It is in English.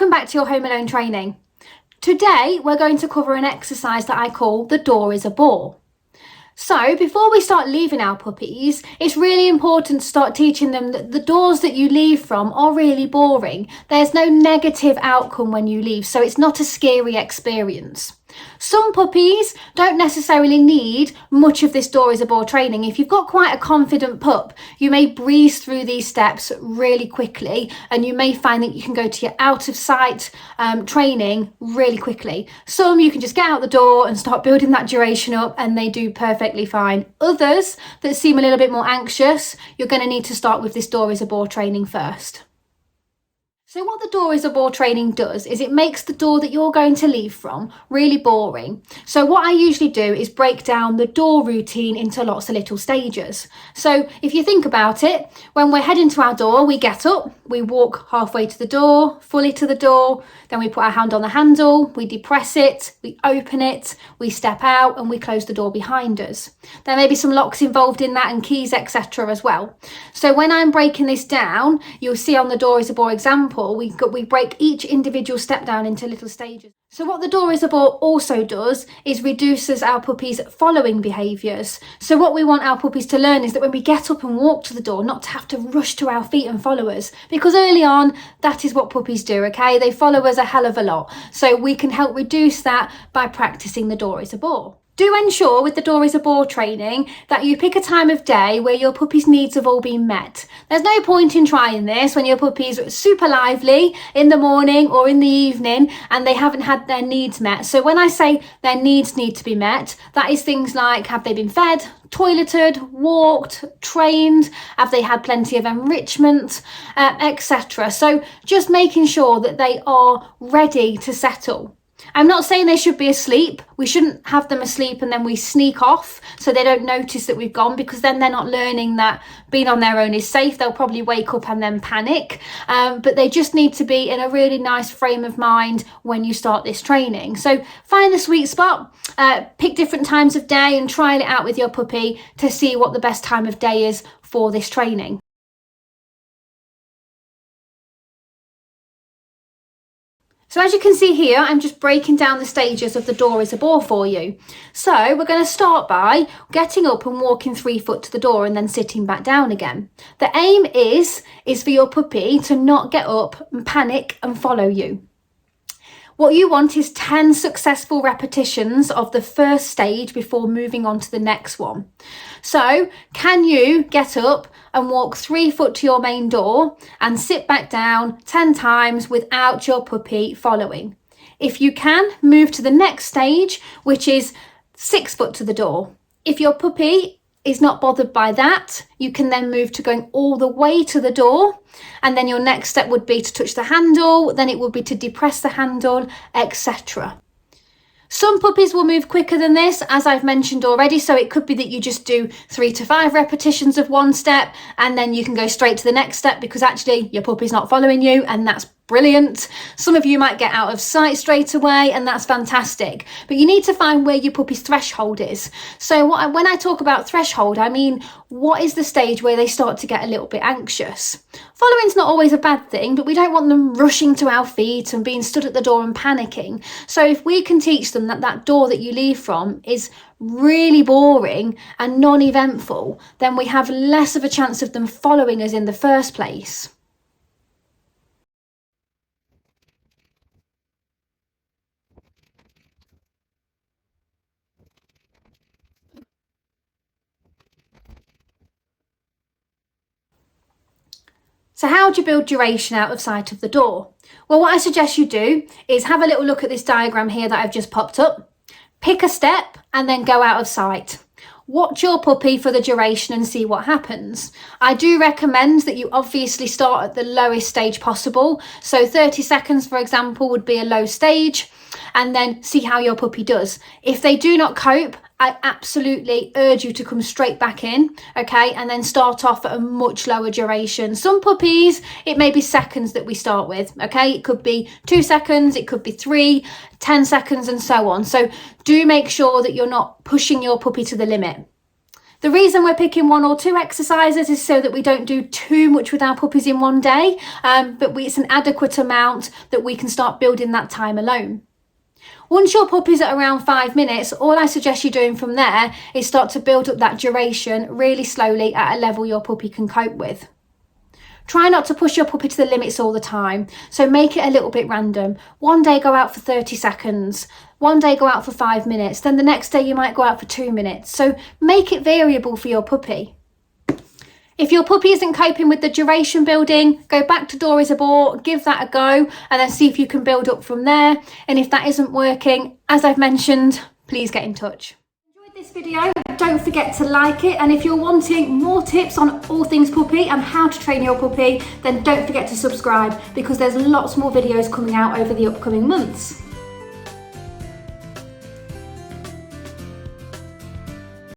welcome back to your Home Alone training. Today we're going to cover an exercise that I call the door is a bore. So before we start leaving our puppies, it's really important to start teaching them that the doors that you leave from are really boring. There's no negative outcome when you leave, so it's not a scary experience. Some puppies don't necessarily need much of this door is a bore training. If you've got quite a confident pup, you may breeze through these steps really quickly, and you may find that you can go to your out of sight training really quickly. Some you can just get out the door and start building that duration up and they do perfectly fine. Others that seem a little bit more anxious, you're going to need to start with this door is a bore training first. So what the door is a bore training does is it makes the door that you're going to leave from really boring. So what I usually do is break down the door routine into lots of little stages. So if you think about it, when we're heading to our door, we get up, we walk halfway to the door, fully to the door, then we put our hand on the handle, we depress it, we open it, we step out and we close the door behind us. There may be some locks involved in that and keys, etc. as well. So when I'm breaking this down, you'll see on the door is a bore example, we break each individual step down into little stages. So what the door is a bore also does is reduces our puppies' following behaviours. So what we want our puppies to learn is that when we get up and walk to the door, not to have to rush to our feet and follow us. Because early on, that is what puppies do, okay? They follow us a hell of a lot. So we can help reduce that by practising the door is a bore. Do ensure with the door is a bore training that you pick a time of day where your puppy's needs have all been met. There's no point in trying this when your puppy's super lively in the morning or in the evening and they haven't had their needs met. So when I say their needs need to be met, that is things like, have they been fed, toileted, walked, trained, have they had plenty of enrichment, etc. So just making sure that they are ready to settle. I'm not saying they should be asleep. We shouldn't have them asleep and then we sneak off so they don't notice that we've gone, because then they're not learning that being on their own is safe. They'll probably wake up and then panic. But they just need to be in a really nice frame of mind when you start this training. So find the sweet spot, pick different times of day and trial it out with your puppy to see what the best time of day is for this training. So as you can see here, I'm just breaking down the stages of the door is a bore for you. So we're going to start by getting up and walking 3 foot to the door and then sitting back down again. The aim is for your puppy to not get up and panic and follow you. What you want is 10 successful repetitions of the first stage before moving on to the next one. So can you get up and walk 3 foot to your main door and sit back down 10 times without your puppy following? If you can, move to the next stage, which is 6 foot to the door. If your puppy is not bothered by that, you can then move to going all the way to the door, and then your next step would be to touch the handle, then it would be to depress the handle, etc. Some puppies will move quicker than this, as I've mentioned already, so it could be that you just do 3 to 5 repetitions of one step and then you can go straight to the next step because actually your puppy's not following you, and that's brilliant. Some of you might get out of sight straight away and that's fantastic, but you need to find where your puppy's threshold is. So when I talk about threshold, I mean what is the stage where they start to get a little bit anxious. Following's not always a bad thing, but we don't want them rushing to our feet and being stood at the door and panicking. So if we can teach them that that door that you leave from is really boring and non-eventful, then we have less of a chance of them following us in the first place. So how do you build duration out of sight of the door? Well, what I suggest you do is have a little look at this diagram here that I've just popped up. Pick a step and then go out of sight. Watch your puppy for the duration and see what happens. I do recommend that you obviously start at the lowest stage possible. So 30 seconds, for example, would be a low stage, and then see how your puppy does. If they do not cope, I absolutely urge you to come straight back in, okay, and then start off at a much lower duration. Some puppies, it may be seconds that we start with, okay? It could be 2 seconds, it could be 3, 10 seconds, and so on. So do make sure that you're not pushing your puppy to the limit. The reason we're picking 1 or 2 exercises is so that we don't do too much with our puppies in one day, but it's an adequate amount that we can start building that time alone. Once your puppy's at around 5 minutes, all I suggest you doing from there is start to build up that duration really slowly at a level your puppy can cope with. Try not to push your puppy to the limits all the time, so make it a little bit random. One day go out for 30 seconds, one day go out for 5 minutes, then the next day you might go out for 2 minutes. So make it variable for your puppy. If your puppy isn't coping with the duration building, go back to door is a bore, give that a go, and then see if you can build up from there. And if that isn't working, as I've mentioned, please get in touch. This video, don't forget to like it, and if you're wanting more tips on all things puppy and how to train your puppy, then don't forget to subscribe, because there's lots more videos coming out over the upcoming months.